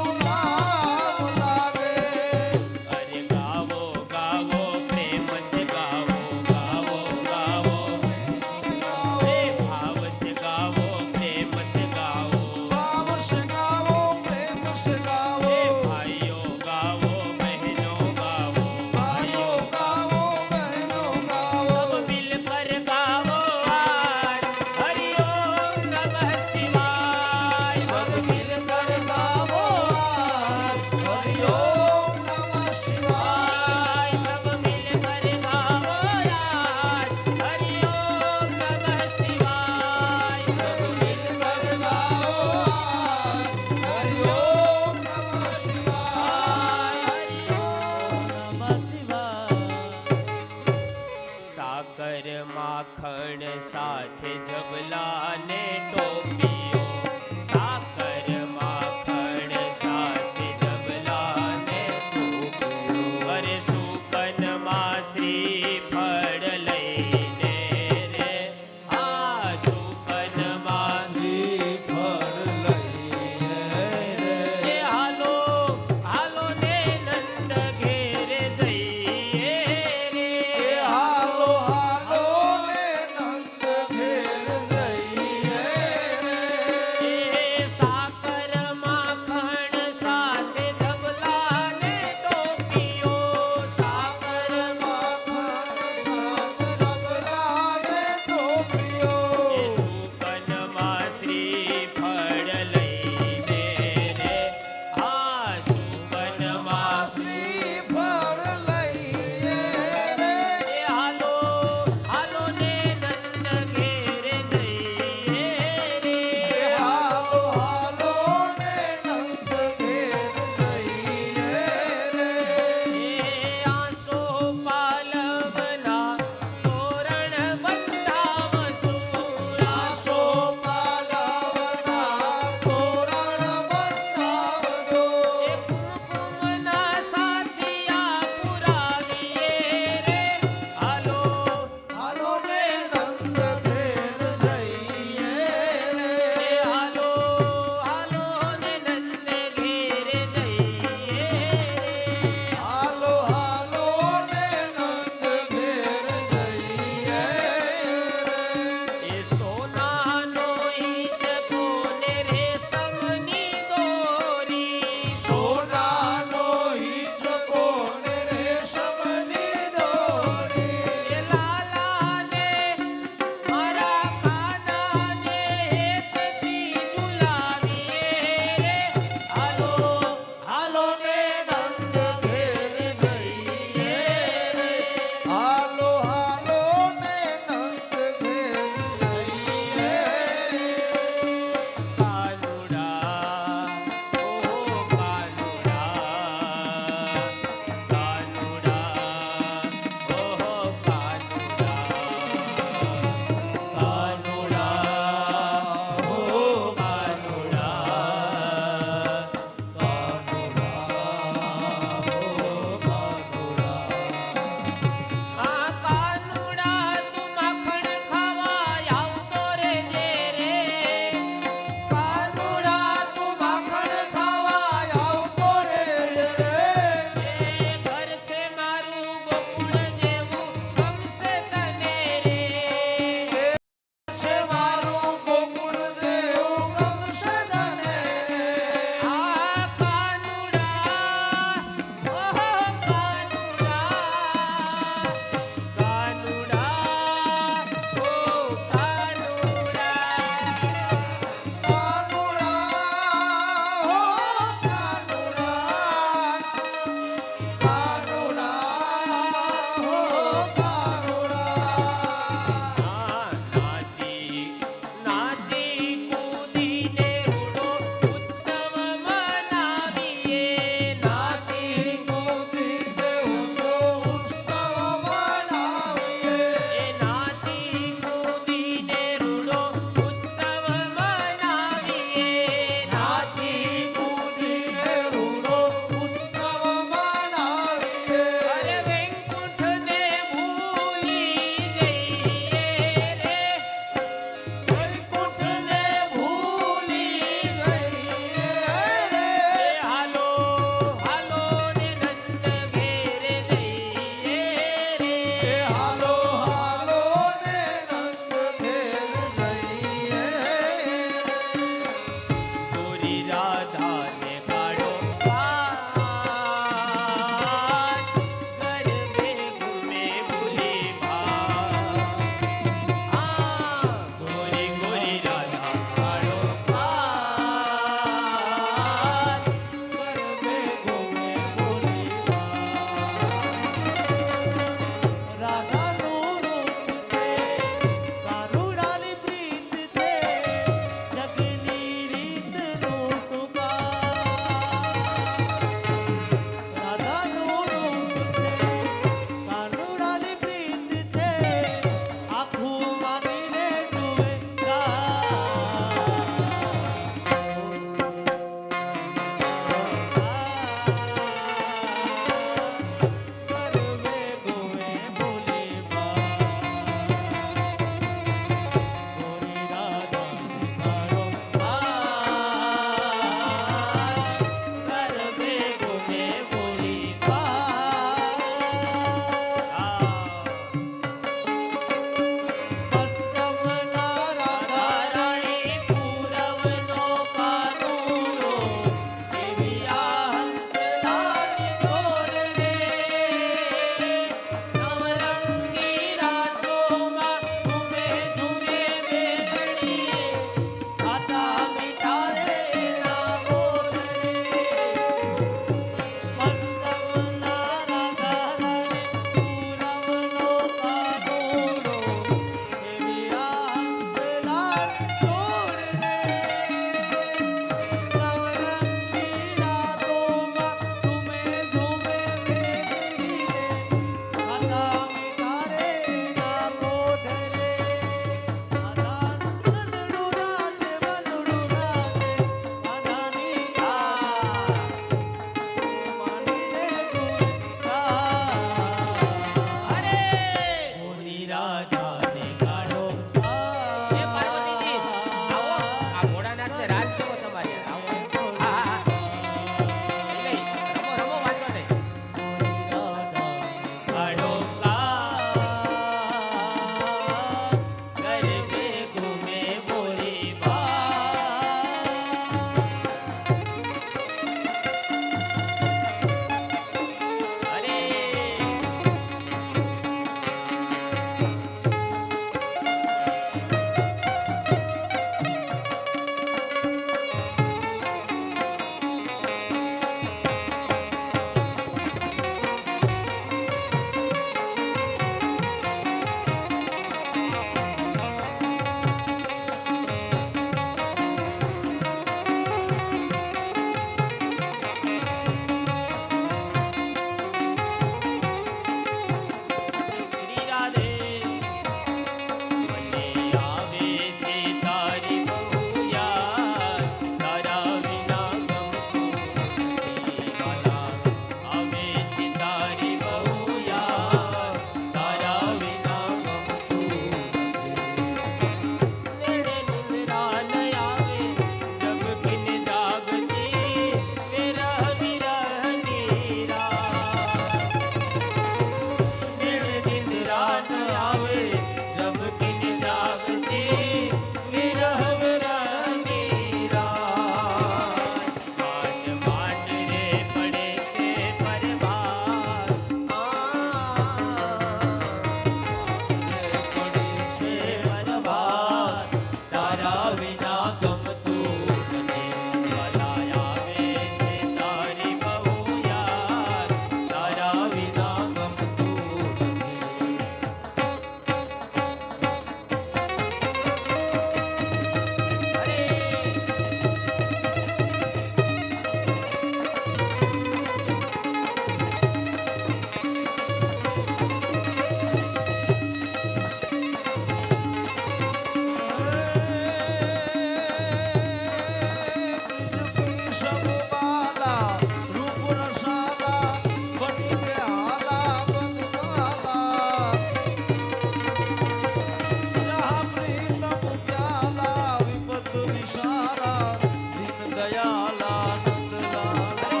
મારા દીન દયાલા નંદલાલા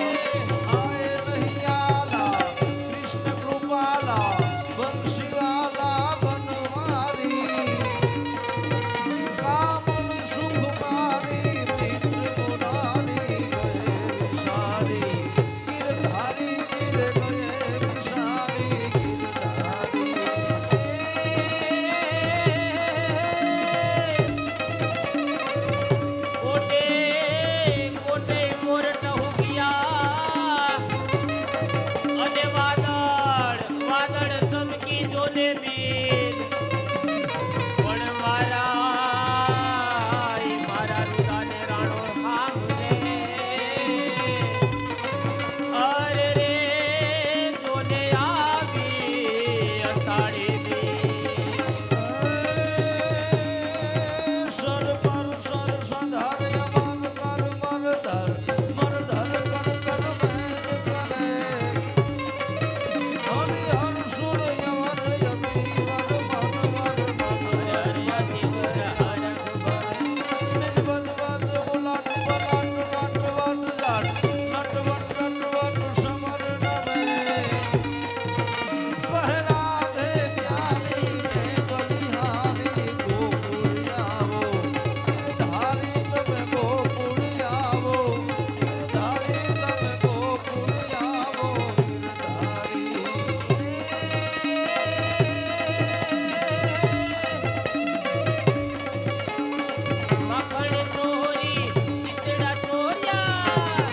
આય રહિયાલા કૃષ્ણ કૃપાલા બંશીવાલા બનવારી કામન સુખકારી મિત્ર મુરારી ગયે વિશારી ગિરધારી ગિર ગયે વિશારી ગિરધારી કોટે કોટે મોરટ હુકિયા અને વાદળ વાદળ ચમકી જોને બીન પણ મારા રુદાને રાણો ખામલે અરે રે જોને આવી અષાઢી બીન સર પર સર સંધાર યમન કર મરધર મરધર કર કર મેર કરે હરિ હર સુર યવન યતિ વર મન વર મન હરિયતિ વર હરખ ભરે નિજ બદ બદ બુલાટ બલાટ નટ વટ લાટ નટ વટ સમર નમે કહ રાધે પ્યારી ને બલિહારી ગોકુળ આવો ગિરધારી તમે ગોકુળ આવો ગિરધારી તમે ગોકુળ આવો ગિરધારી મખણ ચોરી ચિતડા ચોર્યા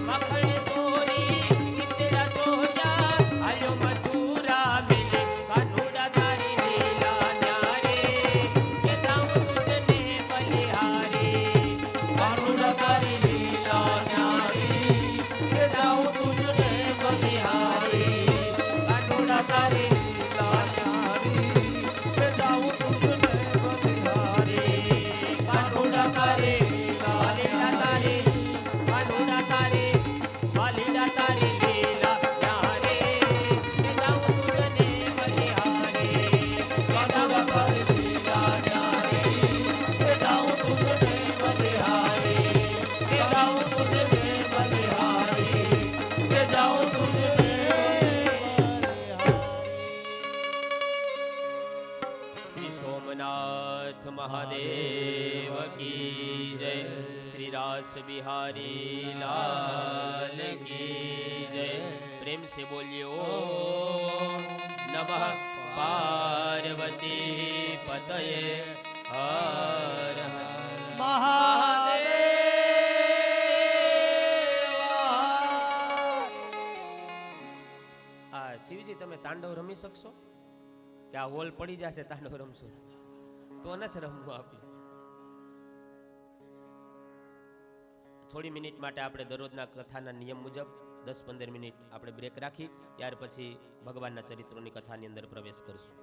મખણ ચોરી ચિતડા ચોર્યા આલ્યો મથુરા મિલે કાનુડા તારી લીલા ન્યારે કે જાઉં તુજને બલિહારી કાનુડા તારી લીલા ન્યારી કે જાઉં તુજને બલિહારી કાનુડા તારી લીલા ન્યારી કે જાઉં તુજને બલિહારી કાનુડા તારી લીલા ન્યારી કાનુડા તારી વાલીડા તારી લીલા ન્યારે કે જાઉં તુજને બલિહારી કાનુડા તારી લીલા ન્યારી કે જાઉં તુજને બલિહારી કે જાઉં તુજને બલિહારી કે જાઉં તુજને શ્રી સોમનાથ મહાદેવ કી જય શ્રી રાસ બિહારી લાલ કી જય પ્રેમ से बोलिए ओम नमः पार्वती पतये हर हर આ શિવજી તમે તાંડવ રમી શકશો કે આ હોલ પડી જશે તાંડવ રમશો તો નથી રમવું આપણે થોડી મિનિટ માટે આપણે દરરોજના કથાના નિયમ મુજબ 10-15 મિનિટ આપણે બ્રેક રાખી ત્યાર પછી ભગવાનના ચરિત્રોની કથાની અંદર પ્રવેશ કરશું.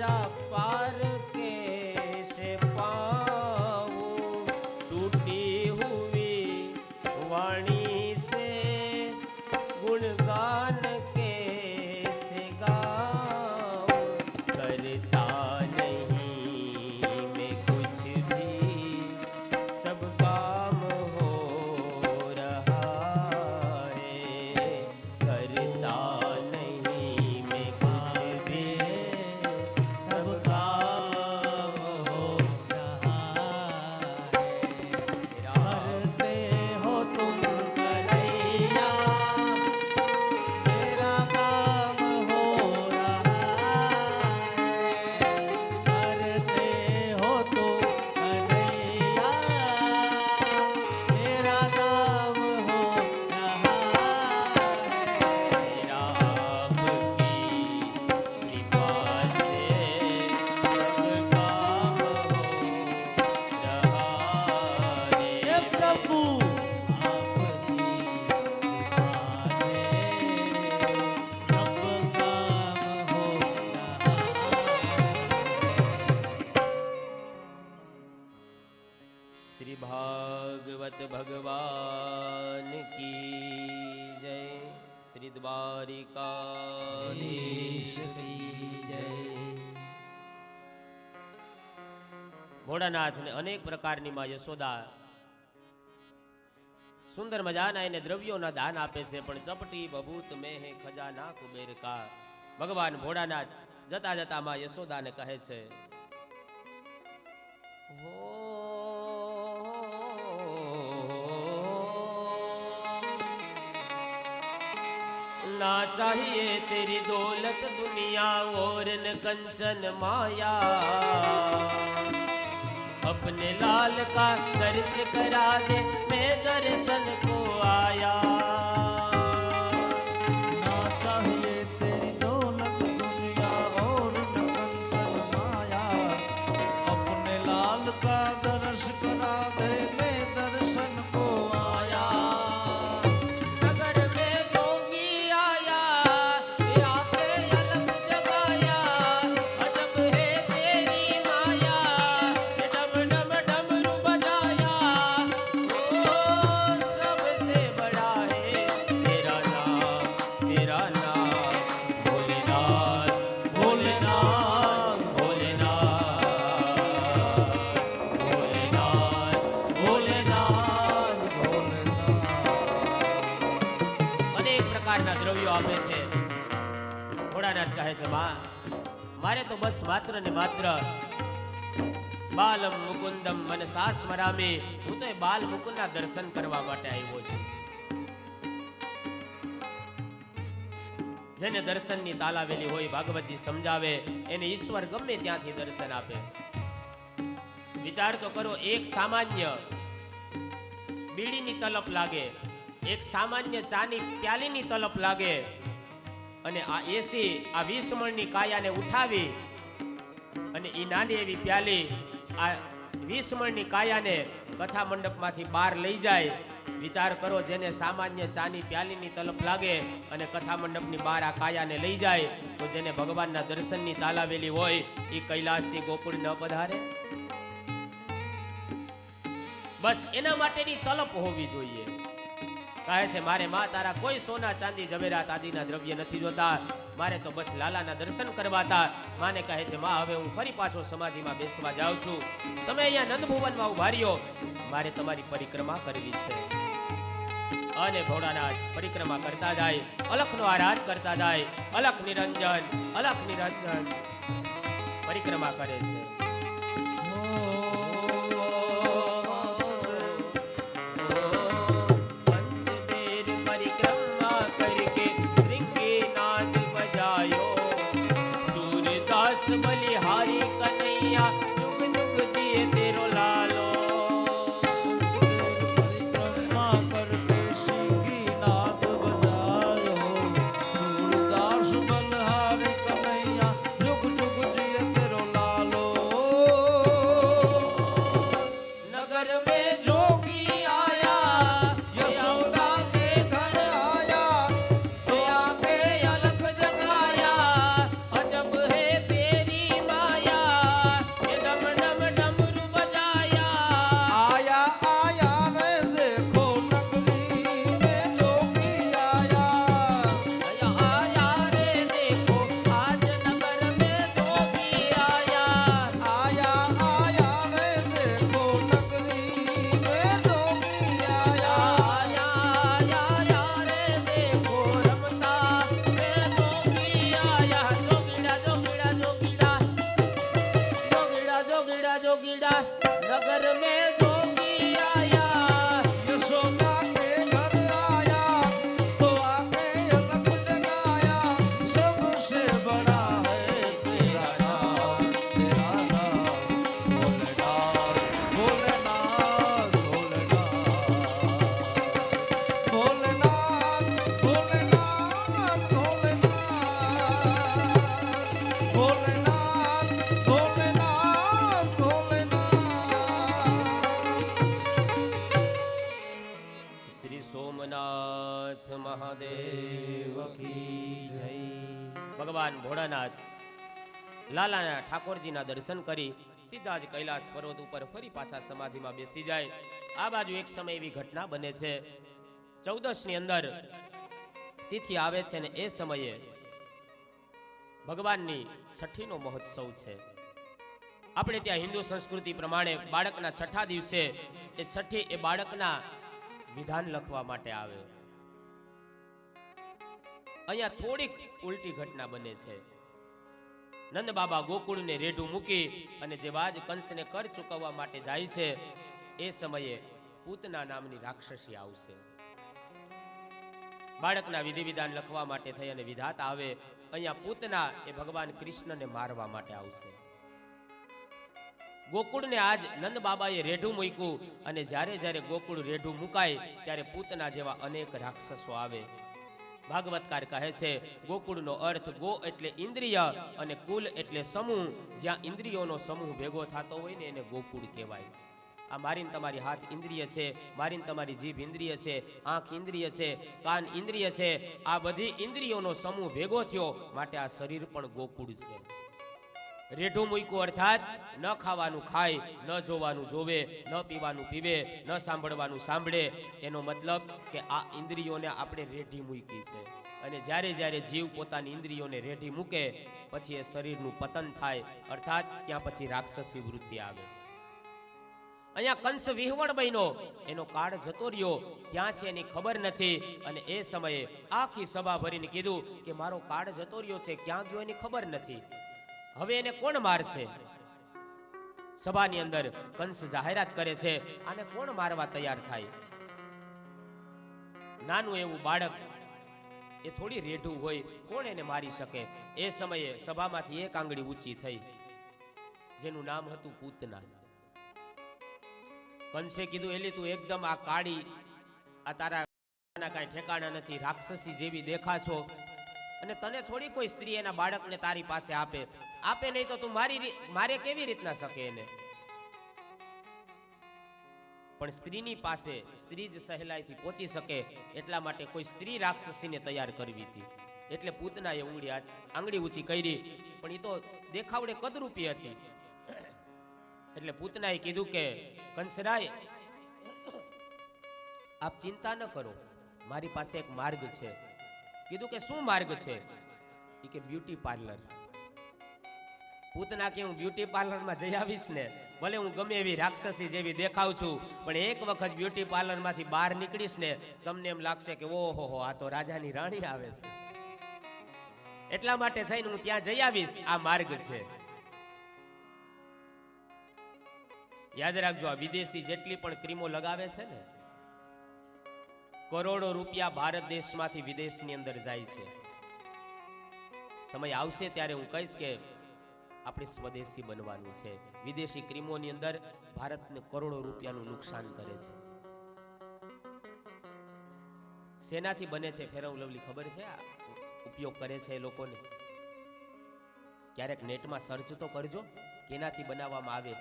तेरा पार कैसे पाऊं, टूटी हुई वाणी से गुणगान कैसे गाऊं, करता नहीं मैं कुछ भी, सब काम हो रहा है, करता नहीं मैं कुछ भी, सब काम हो रहा है। करते हो तुम कन्हैया, तेरा काम हो रहा है, करते हो तुम कन्हैया, तेरा काम हो रहा है, आपकी कृपा से सब काम हो रहा है। हे प्रभु, आपकी कृपा से सब काम हो रहा है। श्री भागवत भगवान की जय, श्री द्वारिकाधीश की जय। ભોળાનાથ ને અનેક પ્રકારની માં યશોદા સુંદર મજાના એને દ્રવ્યોના દાન આપે છે, પણ ચપટી બબૂત મેં હે ખજાના કુબેર કા. ભગવાન ભોળાનાથ જતા જતા માં યશોદાને કહે છે, ना चाहिए तेरी दौलत दुनिया और न कंचन माया, अपने लाल का दर्श करा दे, मैं दर्शन को आया। ना चाहिए तेरी दौलत दुनिया और न कंचन माया, अपने लाल का दर्श करा दे, मैं दर्शन को आया। नगर में जोगी आया, आके अलग जगाया, अजब है तेरी माया, डम डम डमरू बजाया, ओ सबसे बड़ा है तेरा नाम भोलेनाथ, भोलेनाथ, भोलेनाथ, भोलेनाथ, भोलेनाथ, भोलेनाथ। અનેક પ્રકારના દ્રવ્યો આપે છે. ભોળાનાથ કહે છે, માં મારે તો બસ માત્ર ને માત્ર બાલમ મુકુંદમ મનસા સ્મરામી, હું તો એ બાલ મુકુંદના દર્શન કરવા માટે આવ્યો છું. જેને દર્શનની તાલાવેલી હોય, ભાગવતજી સમજાવે, એને ઈશ્વર ગમે ત્યાંથી દર્શન આપે. વિચાર તો કરો, એક સામાન્ય બીડીની તલપ લાગે, એક સામાન્ય ચાની પ્યાલીની તલપ લાગે, અને આ 20 મણની કાયાને ઉઠાવી અને એ નાની એવી પ્યાલી આ 20 મણની કાયાને કથા મંડપમાંથી બહાર લઈ જાય. વિચાર કરો, જેને સામાન્ય ચાની પ્યાલીની તલપ લાગે અને કથા મંડપની બહાર આ કાયાને લઈ જાય, તો જેને ભગવાનના દર્શનની તાલાવેલી હોય એ કૈલાસથી ગોકુળ ન પધારે? બસ એના માટેની તલપ હોવી જોઈએ. કહે છે, મારે માં તારા કોઈ સોના ચાંદી જવેરાત આદિના દ્રવ્ય નથી જોતા, મારે તો બસ લાલાના દર્શન કરવાતા. માને કહે છે, માં હવે હું ફરી પાછો સમાધિમાં બેસવા જાઉં છું, તમે અહીંયા નંદભુવનમાં ઉભા રહ્યો, મારે તમારી પરિક્રમા કરવી છે. અને ભોળાનાથ પરિક્રમા કરતા જાય, અલખનો આરાધ કરતા જાય, અલખ નિરંજન પરિક્રમા કરે છે. बलिहारी कन्हैया जुग जुग जिए तेरो लालो, परिक्रमा करके सिंगी नाद बजायो, सूरदास बलिहारी कन्हैया जुग जुग जिए तेरो लालो। नगर में जोगी आया, यशोदा के घर आया, तो आके अलख जगाया, अजब है तेरी ભગવાન ભોળાનાથ લાલાના ઠાકોરજીના દર્શન કરી સીધા જ કૈલાસ પર્વત ઉપર ફરી પાછા સમાધિમાં બેસી જાય. આ બાજુ એક સમય એવી ઘટના બને છે, 14ની અંદર તિથિ આવે છે ને એ સમયે ભગવાનની છઠ્ઠીનો મહોત્સવ છે. આપણે ત્યાં હિન્દુ સંસ્કૃતિ પ્રમાણે બાળકના છઠ્ઠા દિવસે એ છઠ્ઠી એ બાળકના વિધાન લખવા માટે આવે. અહીંયા થોડીક ઉલટી ઘટના બને છે. નંદ બાબા ગોકુળને રેઢું મૂકી અને જે બાજ કંસને કર ચૂકવવા માટે જાય છે એ સમયે પૂતના નામની રાક્ષસી આવશે. બાળકના વિધિ વિધાન લખવા માટે થઈ અને વિધાતા આવે. અહીંયા પૂતના એ ભગવાન કૃષ્ણને મારવા માટે આવશે. ગોકુળને આજ નંદ બાબાએ રેઢું મૂક્યું અને જ્યારે જ્યારે ગોકુળ રેઢું મુકાય ત્યારે પૂતના જેવા અનેક રાક્ષસો આવે. ભાગવતકાર કહે છે ગોકુળનો અર્થ ગો એટલે ઇન્દ્રિય અને કુલ એટલે સમૂહ. જ્યાં ઇન્દ્રિયોનો સમૂહ ભેગો થતો હોય ને એને ગોકુળ કહેવાય. આ મારીને તમારી હાથ ઇન્દ્રિય છે, મારીને તમારી જીભ ઇન્દ્રિય છે, આંખ ઇન્દ્રિય છે, કાન ઇન્દ્રિય છે. આ બધી ઇન્દ્રિયોનો સમૂહ ભેગો થયો માટે આ શરીર પણ ગોકુળ છે. રેઢું મૂક્યું અર્થાત ન ખાવાનું ખાય, ન જોવાનું જોવે, ન પીવાનું પીવે, ન સાંભળવાનું સાંભળે. એનો મતલબ કે આ ઇન્દ્રિયોને આપણે રેઢી મૂકી છે. અને જ્યારે જ્યારે જીવ પોતાની ઇન્દ્રિયોને રેઢી મૂકે પછી એ શરીરનું પતન થાય, અર્થાત ત્યાં પછી રાક્ષસી વૃત્તિ આવે. અહીંયા કંસ વિહવળ બન્યો, એનો કાળ જતો રહ્યો, ક્યાં છે એની ખબર નથી. અને એ સમયે આખી સભા ભરીને કીધું કે મારો કાળ જતો રહ્યો છે, ક્યાં ગયો એની ખબર નથી, હવે એને કોણ મારશે? સભાની અંદર કંસ જાહેરાત કરે છે આને કોણ મારવા તૈયાર થાય? નાનું એવું બાળક એ થોડી રેઢું હોય, કોણ એને મારી શકે? એ સમયે સભામાંથી એક આંગળી ઊંચી થઈ, જેનું નામ હતું પૂતના. કંસે કીધું એલી તું એકદમ આ કાળી, આ તારા કાંઈ ઠેકાણા નથી, રાક્ષસી જેવી દેખા છો, અને તને થોડી કોઈ સ્ત્રી એના બાળકને તારી પાસે આપે નહીં તો તું મારે કેવી રીતના શકે એને? પણ સ્ત્રીની પાસે સ્ત્રી જ સહેલાઈથી પહોંચી શકે એટલા માટે કોઈ સ્ત્રી રાક્ષસીને તૈયાર કરવી હતી. એટલે પૂતનાએ આંગળી ઊંચી કરી, પણ એ તો દેખાવડે કદરૂપી હતી. એટલે પૂતનાએ કીધું કે કંસરાય આપ ચિંતા ન કરો, મારી પાસે એક માર્ગ છે. કીધું કે શું માર્ગ છે? એ કે બ્યુટી પાર્લર. પૂતના કે હું બ્યુટી પાર્લરમાં જઈ આવીશ ને, ભલે હું ગમે એવી રાક્ષસી જેવી દેખાવ છું, પણ એક વખત બ્યુટી પાર્લરમાંથી બહાર નીકળીશ ને તમને એમ લાગશે કે ઓહો આ તો રાજાની રાણી આવે છે. એટલા માટે થઈને હું ત્યાં જઈ આવીશ, આ માર્ગ છે. યાદ રાખજો, આ વિદેશી જેટલી પણ ક્રીમો લગાવે છે ને, કરોડો રૂપિયા ભારત દેશમાંથી વિદેશની અંદર જાય છે. સમય આવશે ત્યારે હું કહીશ કે આપણે સ્વદેશી બનવાનું છે. વિદેશી ક્રીમોની અંદર ભારતને કરોડો રૂપિયાનું નુકસાન કરે છે. શેનાથી બને છે ફેર લવલી ખબર છે? આ ઉપયોગ કરે છે એ લોકોને. ક્યારેક નેટમાં સર્ચ તો કરજો કેનાથી બનાવવામાં આવે.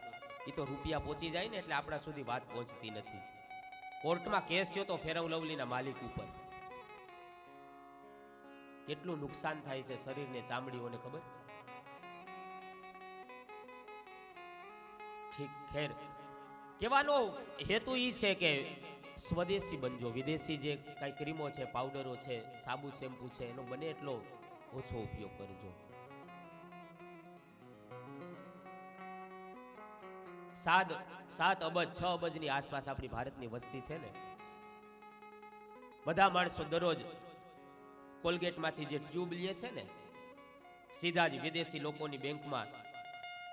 એ તો રૂપિયા પહોંચી જાય ને એટલે આપણા સુધી વાત પહોંચતી નથી. કોર્ટમાં કેસ થયો તો ફેર લવલીના માલિક ઉપર. કેટલું નુકસાન થાય છે શરીરને, ચામડીઓને ખબર? ઠીક, ખેર, કહેવાનો હેતુ એ છે કે સ્વદેશી બનજો. વિદેશી જે કાંઈ ક્રીમો છે, પાવડરો છે, સાબુ શેમ્પુ છે, એનો બને એટલો ઓછો ઉપયોગ કરજો. 7 અબજ 6 અબજની આસપાસ આપણી ભારતની વસ્તી છે ને. બધા માણસો દરરોજ કોલગેટમાંથી જે ટ્યુબ લે છે ને, સીધા જ વિદેશી લોકોની બેંકમાં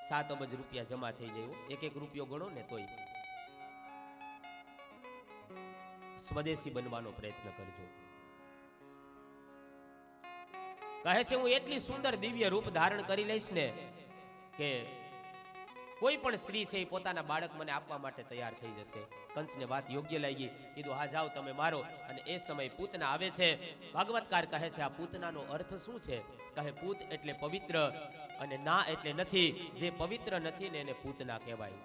7 અબજ રૂપિયા જમા થઈ જાય. એક રૂપિયો ગણો ને તોય. સ્વદેશી બનવાનો પ્રયત્ન કરજો. કહે છે હું એટલી સુંદર દિવ્ય રૂપ ધારણ કરી લઈશ ને કે કોઈ પણ સ્ત્રી છે એ પોતાના બાળક મને આપવા માટે તૈયાર થઈ જશે. કંસને વાત યોગ્ય લાગી, કીધું હા જાઓ તમે મારો. અને એ સમય પૂતના આવે છે. ભાગવતકાર કહે છે આ પૂતનાનો અર્થ શું છે? કહે પૂત એટલે પવિત્ર અને ના એટલે નથી. જે પવિત્ર નથી ને એને પૂતના કહેવાય.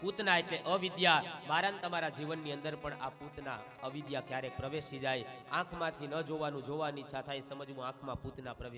પૂતના એટલે અવિદ્યા. મારા ને તમારા જીવનની અંદર પણ આ પૂતના અવિદ્યા ક્યારેક પ્રવેશી જાય. આંખમાંથી ન જોવાનું જોવાની ઈચ્છા થાય, સમજવું આંખમાં પૂતના પ્રવેશ